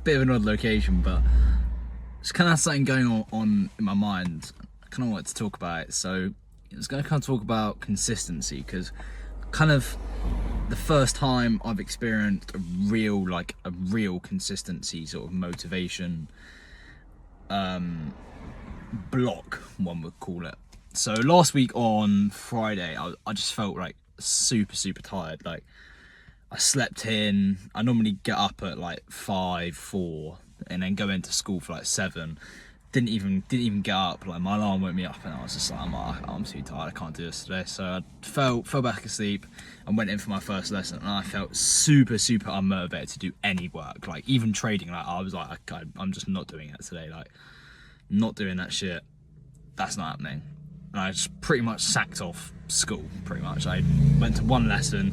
bit of an odd location, but it's kind of something going on in my mind. I kind of wanted to talk about it, so it's going to kind of talk about consistency, because kind of the first time I've experienced a real consistency sort of motivation block, one would call it. So last week on Friday, I just felt like super tired. Like, I slept in. I normally get up at like 4, and then go into school for like 7. Didn't even get up. Like, my alarm woke me up, and I was just like, I'm too tired. I can't do this today. So I fell back asleep and went in for my first lesson. And I felt super unmotivated to do any work. Like, even trading. Like, I was like, I'm just not doing it today. Like, not doing that shit. That's not happening. And I just pretty much sacked off school, pretty much. I went to one lesson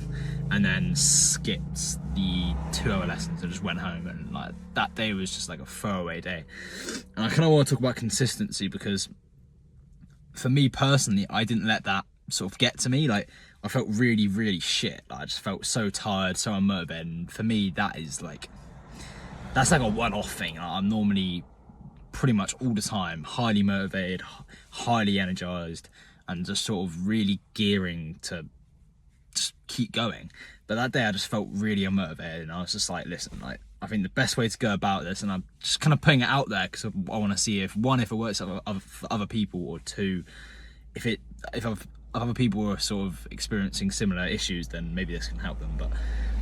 and then skipped the 2-hour lessons and just went home, and like that day was just like a throwaway day. And I kind of want to talk about consistency, because for me personally, I didn't let that sort of get to me. Like, I felt really shit. Like, I just felt so tired, so unmotivated, and for me that's like a one-off thing. I'm normally pretty much all the time highly motivated, highly energized, and just sort of really gearing to just keep going. But that day I just felt really unmotivated, and I was just like, listen, like, I think the best way to go about this, and I'm just kind of putting it out there because I want to see if it works for other people, or two, if other people are sort of experiencing similar issues, then maybe this can help them. But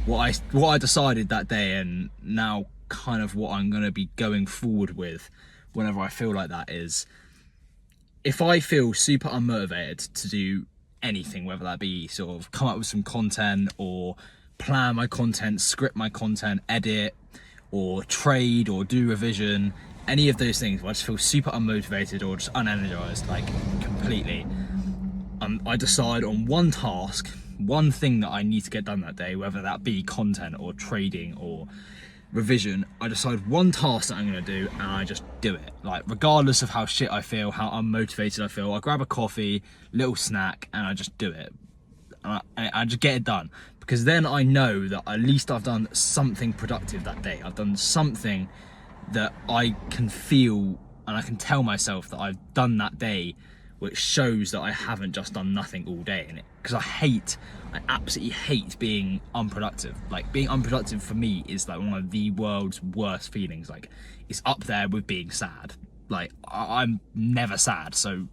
what I decided that day, and now kind of what I'm going to be going forward with whenever I feel like that, is if I feel super unmotivated to do anything, whether that be sort of come up with some content, or plan my content, script my content, edit, or trade, or do revision, any of those things where I just feel super unmotivated or just unenergized, like, completely, I decide on one task, one thing that I need to get done that day, whether that be content or trading or revision. I decide one task that I'm going to do, and I just do it. Like, regardless of how shit I feel, how unmotivated I feel, I grab a coffee, little snack, and I just do it. And I just get it done, because then I know that at least I've done something productive that day. I've done something that I can feel, and I can tell myself that I've done that day, which shows that I haven't just done nothing all day in it. Because I absolutely hate being unproductive. Like, being unproductive for me is like one of the world's worst feelings. Like, it's up there with being sad. Like, I'm never sad, so,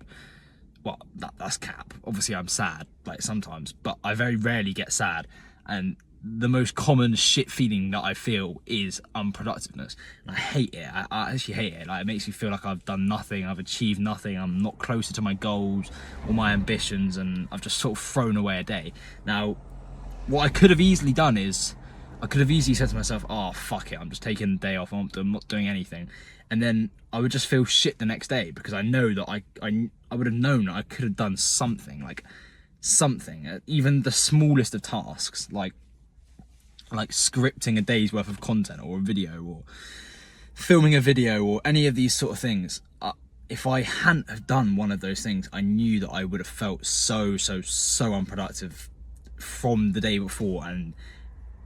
well, that's cap. Obviously I'm sad, like, sometimes, but I very rarely get sad, and the most common shit feeling that I feel is unproductiveness, and I hate it. I actually hate it. Like, it makes me feel like I've done nothing, I've achieved nothing, I'm not closer to my goals or my ambitions, and I've just sort of thrown away a day. Now, what I could have easily done is, I could have easily said to myself, oh, fuck it, I'm just taking the day off, I'm not doing anything. And then I would just feel shit the next day, because I know that I would have known that I could have done something, like something, even the smallest of tasks, like scripting a day's worth of content, or a video, or filming a video, or any of these sort of things. If I hadn't have done one of those things, I knew that I would have felt so unproductive from the day before.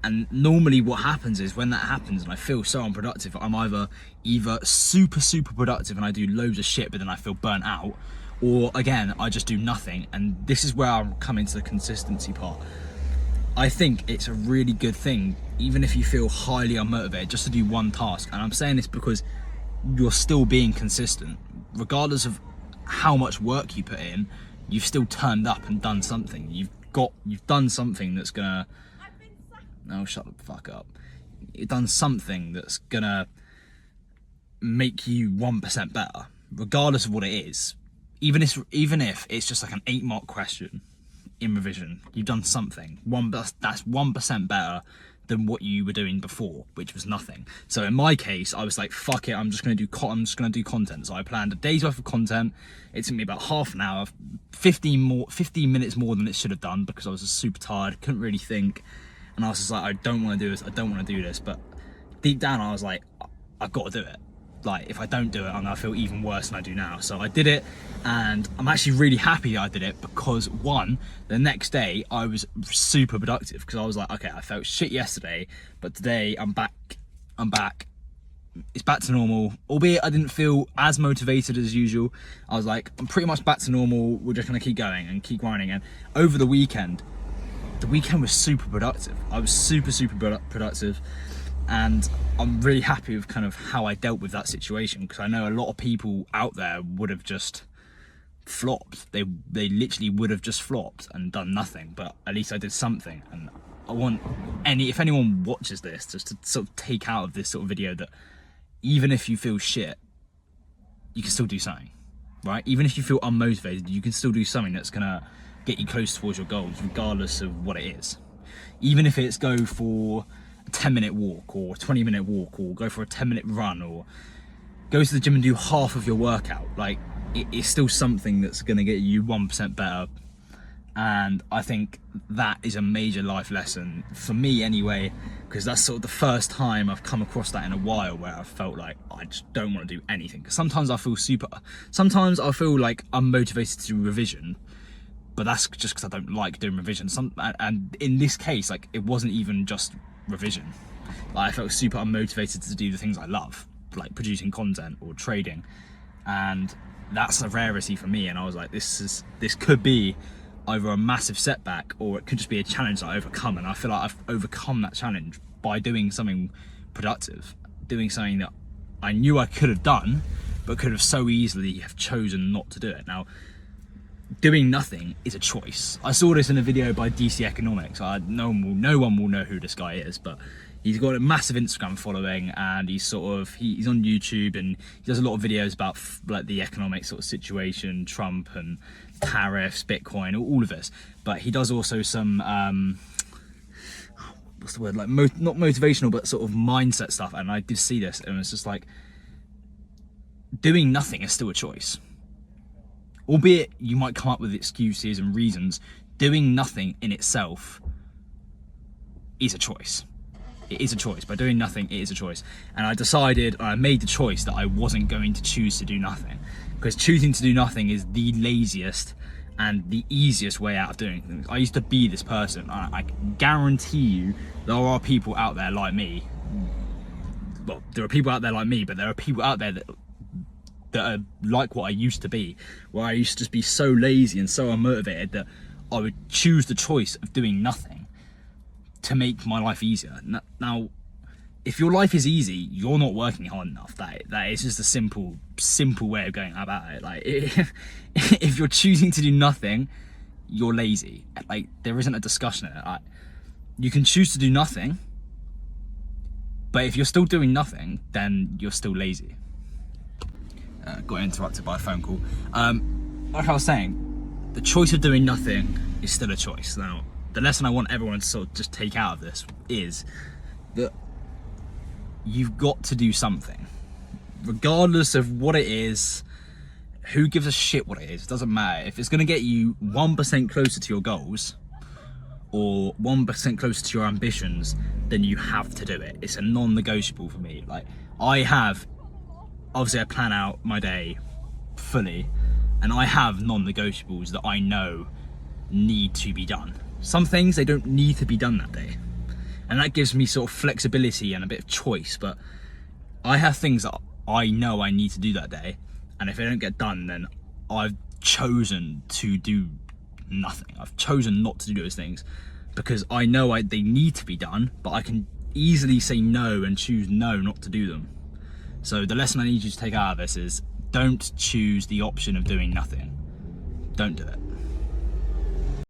And normally what happens is, when that happens and I feel so unproductive, I'm either super productive and I do loads of shit, but then I feel burnt out, or again, I just do nothing. And this is where I'm coming to the consistency part. I think it's a really good thing, even if you feel highly unmotivated, just to do one task. And I'm saying this because you're still being consistent. Regardless of how much work you put in, you've still turned up and done something. You've done something that's gonna... No, shut the fuck up. You've done something that's gonna make you 1% better, regardless of what it is. Even if it's just like an 8-mark question in revision, you've done something. That's 1% better than what you were doing before, which was nothing. So in my case, I was like, fuck it, I'm just gonna do content. So I planned a day's worth of content. It took me about half an hour, 15 minutes more than it should have done, because I was just super tired, couldn't really think. And I was just like, I don't want to do this, but deep down I was like, I've got to do it. Like, if I don't do it, I'm gonna feel even worse than I do now. So I did it, and I'm actually really happy I did it, because one, the next day I was super productive, because I was like, okay, I felt shit yesterday, but today I'm back it's back to normal, albeit I didn't feel as motivated as usual. I was like, I'm pretty much back to normal, we're just gonna keep going and keep grinding. And over the weekend was super productive. I was super productive, and I'm really happy with kind of how I dealt with that situation, because I know a lot of people out there would have just flopped. They literally would have just flopped and done nothing, but at least I did something. And I want if anyone watches this, just to sort of take out of this sort of video that even if you feel shit, you can still do something, right? Even if you feel unmotivated, you can still do something that's gonna get you close towards your goals, regardless of what it is. Even if it's go for a 10-minute walk or a 20-minute walk, or go for a 10-minute run, or go to the gym and do half of your workout, like it's still something that's gonna get you 1% better. And I think that is a major life lesson for me anyway, because that's sort of the first time I've come across that in a while, where I've felt like I just don't want to do anything. Because sometimes I feel like I'm motivated to do revision, but that's just because I don't like doing revision. And in this case, like, it wasn't even just revision. Like, I felt super unmotivated to do the things I love, like producing content or trading, and that's a rarity for me. And I was like, this could be either a massive setback, or it could just be a challenge that I overcome. And I feel like I've overcome that challenge by doing something productive, doing something that I knew I could have done, but could have so easily have chosen not to do it. Now, doing nothing is a choice. I saw this in a video by DC Economics. No one will know who this guy is, but he's got a massive Instagram following, and he's on YouTube, and he does a lot of videos about like the economic sort of situation, Trump and tariffs, Bitcoin, all of this. But he does also some what's the word, like not motivational, but sort of mindset stuff. And I did see this, and it's just like, doing nothing is still a choice. Albeit you might come up with excuses and reasons, doing nothing in itself is a choice. It is a choice. By doing nothing, it is a choice. And I made the choice that I wasn't going to choose to do nothing, because choosing to do nothing is the laziest and the easiest way out of doing things. I used to be this person. I guarantee you there are people out there like me. Well, there are people out there like me, but there are people out there that are like what I used to be, where I used to just be so lazy and so unmotivated that I would choose the choice of doing nothing to make my life easier. Now, if your life is easy, you're not working hard enough. That is just a simple way of going about it. Like, if you're choosing to do nothing, you're lazy. Like, there isn't a discussion in it. Like, you can choose to do nothing, but if you're still doing nothing, then you're still lazy. Got interrupted by a phone call. Like I was saying, the choice of doing nothing is still a choice. Now, the lesson I want everyone to sort of just take out of this is that you've got to do something, regardless of what it is. Who gives a shit what it is? It doesn't matter. If it's going to get you 1% closer to your goals, or 1% closer to your ambitions, then you have to do it. It's a non-negotiable for me. Like, obviously I plan out my day fully, and I have non-negotiables that I know need to be done. Some things, they don't need to be done that day, and that gives me sort of flexibility and a bit of choice. But I have things that I know I need to do that day, and if they don't get done, then I've chosen to do nothing. I've chosen not to do those things because I know they need to be done, but I can easily say no and choose not to do them. So the lesson I need you to take out of this is, don't choose the option of doing nothing. Don't do it.